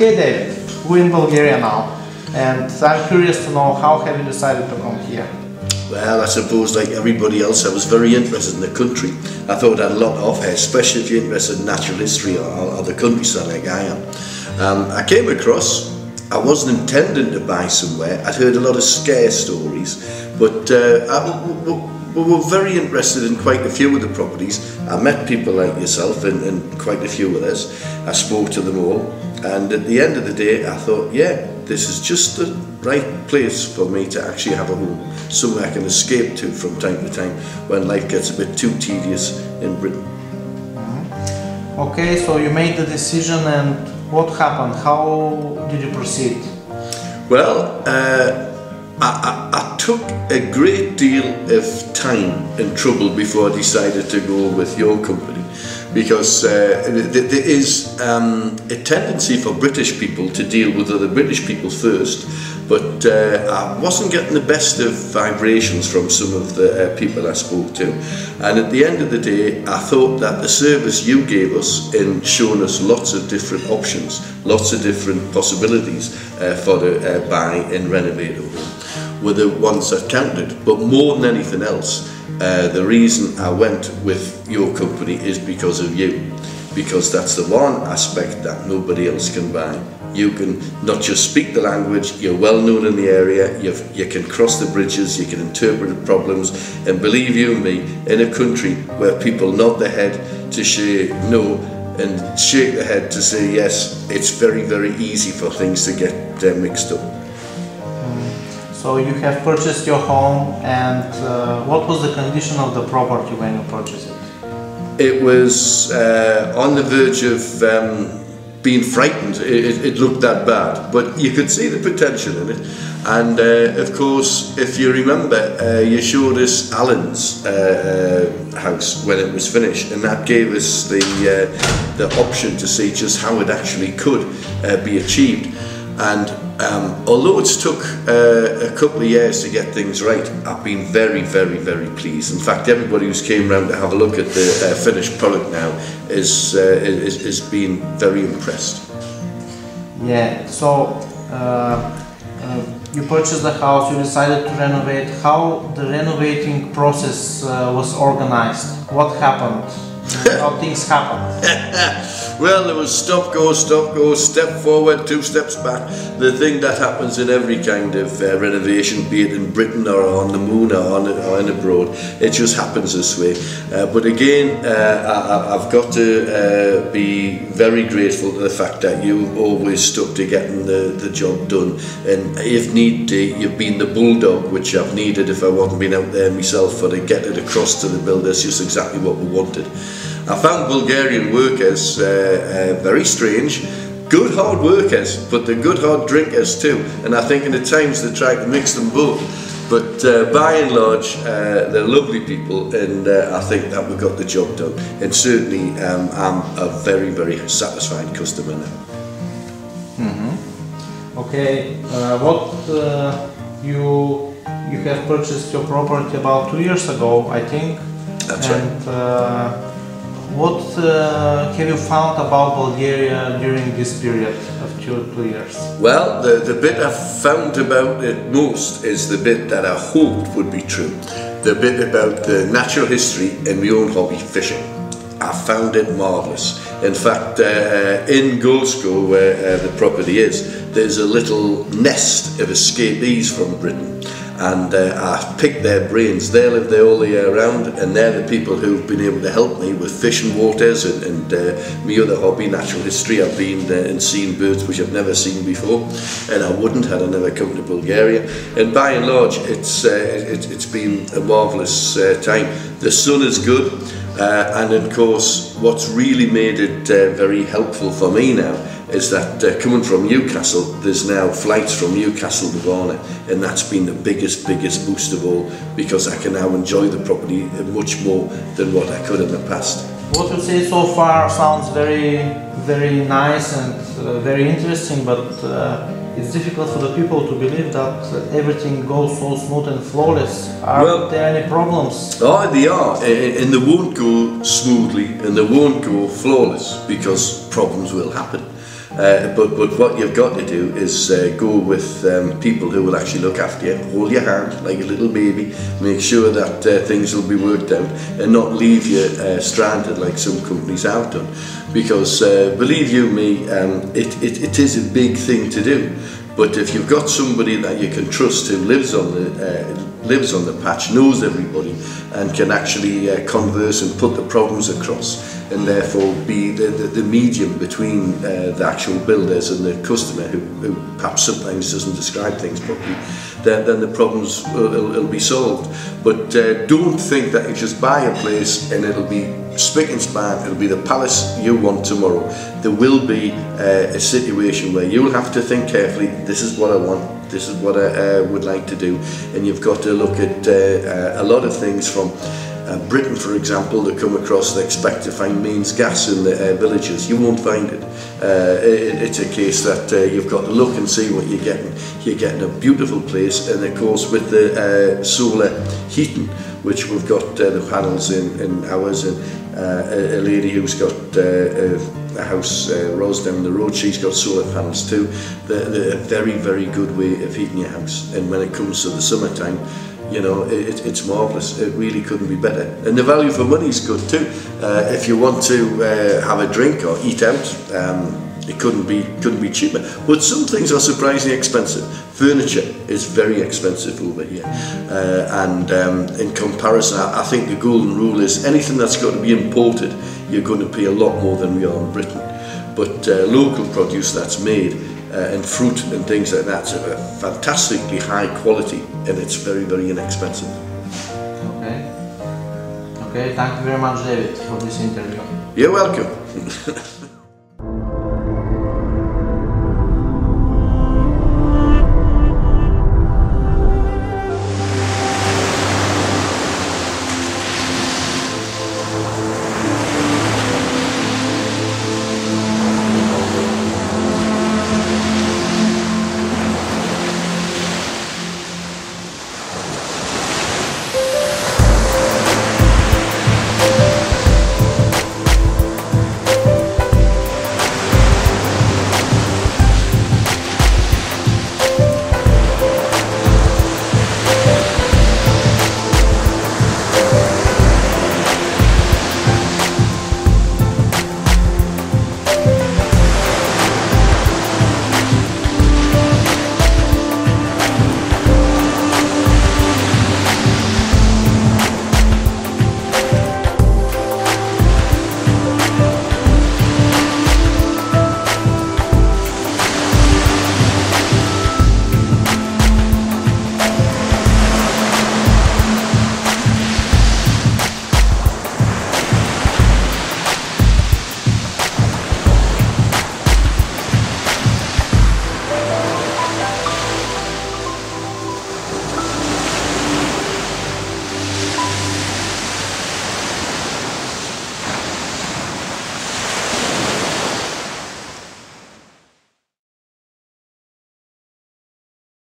Okay, David, we're in Bulgaria now, and I'm curious to know how have you decided to come here? Well, I suppose like everybody else, I was very interested in the country. I thought it had a lot to offer, especially if you're interested in natural history or the countryside like I am. I came across, I wasn't intending to buy somewhere. I'd heard a lot of scare stories, but we were very interested in quite a few of the properties. I met people like yourself and quite a few others. I spoke to them all, and at the end of the day I thought, yeah, this is just the right place for me to actually have a home, somewhere I can escape to from time to time when life gets a bit too tedious in Britain. Okay, so you made the decision, and what happened? How did you proceed? Well, I took a great deal of time and trouble before I decided to go with your company, because there is a tendency for British people to deal with other British people first, but I wasn't getting the best of vibrations from some of the people I spoke to, and at the end of the day I thought that the service you gave us in showing us lots of different options, lots of different possibilities for to buy and renovate a home were the ones that counted. But more than anything else, the reason I went with your company is because of you, because that's the one aspect that nobody else can buy. You can not just speak the language, you're well known in the area, you can cross the bridges, you can interpret problems, and believe you me, in a country where people nod their head to say no and shake their head to say yes, it's very, very easy for things to get mixed up. So you have purchased your home, and what was the condition of the property when you purchased it? It was on the verge of being frightened. It looked that bad, but you could see the potential in it. And of course, if you remember, you showed us Alan's house when it was finished, and that gave us the option to see just how it actually could be achieved. And although it's took a couple of years to get things right, I've been very, very, very pleased. In fact, everybody who's came round to have a look at the finished product now is been very impressed. Yeah, so you purchased the house, you decided to renovate. How the renovating process was organized? What happened? How things happened? Well, there was stop, go, step forward, 2 steps back. The thing that happens in every kind of renovation, be it in Britain or on the moon or in abroad, it just happens this way. But again, I've got to be very grateful to the fact that you always stuck to getting the job done. And if need be, you've been the bulldog, which I've needed if I wasn't been out there myself, for to get it across to the builders just exactly what we wanted. I found Bulgarian workers very strange, good hard workers, but they're good hard drinkers too, and I think in the times they try to mix them both, but by and large they're lovely people, and I think that we got the job done, and certainly I'm a very, very satisfied customer now. Okay, you have purchased your property about 2 years ago, I think. That's right. What have you found about Bulgaria during this period of 2 years? Well, the bit I found about it most is the bit that I hoped would be true. The bit about the natural history and my own hobby, fishing. I found it marvellous. In fact, in Golsko, where the property is, there's a little nest of escapees from Britain. And I picked their brains. They live there all the year round, and they're the people who've been able to help me with fish and waters and my other hobby, natural history. I've been and seen birds which I've never seen before, and I wouldn't had I never come to Bulgaria. And by and large, it's been a marvellous time. The sun is good, and of course, what's really made it very helpful for me now is that coming from Newcastle, there's now flights from Newcastle to Varna, and that's been the biggest boost of all, because I can now enjoy the property much more than what I could in the past. What you say so far sounds very, very nice and very interesting, but it's difficult for the people to believe that everything goes so smooth and flawless. Are there any problems? Oh, they are, and they won't go smoothly and they won't go flawless, because problems will happen. But what you've got to do is go with people who will actually look after you, hold your hand like a little baby, make sure that things will be worked out, and not leave you stranded like some companies have done. Because believe you me, it is a big thing to do. But if you've got somebody that you can trust who lives on the patch, knows everybody, and can actually converse and put the problems across, and therefore be the medium between the actual builders and the customer, who perhaps sometimes doesn't describe things properly, then the problems will be solved. But don't think that you just buy a place and it'll be spick and span, it'll be the palace you want tomorrow. There will be a situation where you'll have to think carefully, this is what I want, this is what I would like to do, and you've got to look at a lot of things from Britain, for example, that come across and expect to find mains gas in the villages. You won't find it. It's a case that you've got to look and see what you're getting. You're getting a beautiful place, and of course with the solar heating, which we've got the panels in ours, and a lady who's got a house, Rose, down the road, she's got solar panels too. They're a very, very good way of heating your house, and when it comes to the summertime, you know, it's marvellous. It really couldn't be better, and the value for money is good too. If you want to have a drink or eat out, it couldn't be cheaper. But some things are surprisingly expensive. Furniture is very expensive over here, and in comparison, I think the golden rule is anything that's got to be imported, you're going to pay a lot more than we are in Britain. But local produce that's made, and fruit and things like that, are fantastically high quality, and it's very, very inexpensive. Okay, thank you very much, David, for this interview. You're welcome.